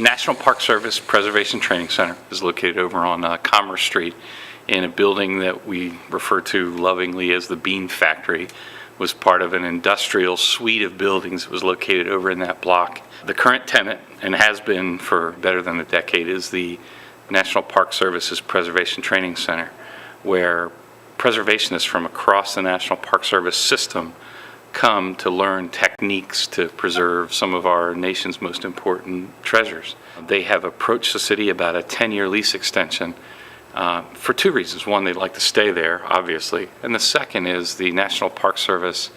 National Park Service Preservation Training Center is located over on Commerce Street in a building that we refer to lovingly as the Bean Factory. Was part of an industrial suite of buildings that was located over in that block. The current tenant, and has been for better than a decade, is the National Park Service's Preservation Training Center, where preservationists from across the National Park Service system come to learn techniques to preserve some of our nation's most important treasures. They have approached the city about a 10-year lease extension for two reasons. One, they'd like to stay there, obviously, and the second is the National Park Service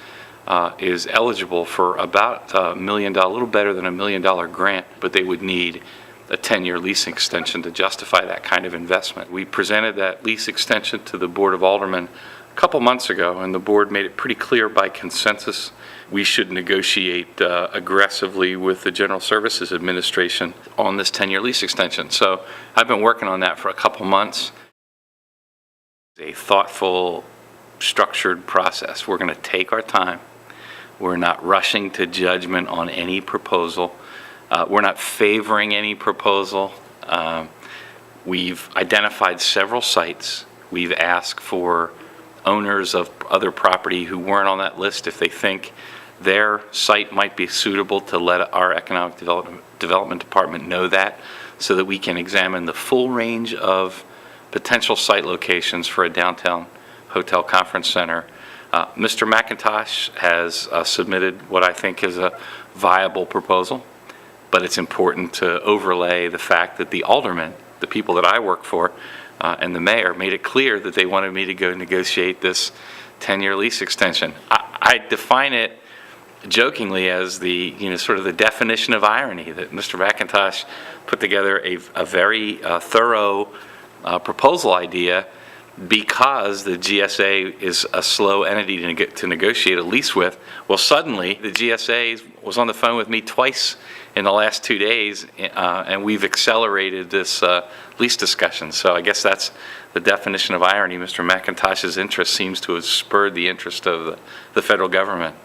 is eligible for about a little better than $1 million grant, but they would need a 10-year lease extension to justify that kind of investment. We presented that lease extension to the Board of Aldermen a couple months ago, and the board made it pretty clear by consensus we should negotiate aggressively with the General Services Administration on this 10-year lease extension. So I've been working on that for a couple months. A thoughtful, structured process. We're going to take our time. We're not rushing to judgment on any proposal. We're not favoring any proposal. We've identified several sites. We've asked for owners of other property who weren't on that list if they think their site might be suitable to let our Economic Development Department know that, so that we can examine the full range of potential site locations for a downtown hotel conference center. Mr. McIntosh has submitted what I think is a viable proposal, but it's important to overlay the fact that the aldermen, the people that I work for, and the mayor made it clear that they wanted me to go negotiate this 10-year lease extension. I define it jokingly as the, sort of the definition of irony that Mr. McIntosh put together a very thorough proposal idea because the GSA is a slow entity to negotiate a lease with. Well, suddenly the GSA was on the phone with me twice in the last 2 days, and we've accelerated this lease discussion. So I guess that's the definition of irony. Mr. McIntosh's interest seems to have spurred the interest of the federal government.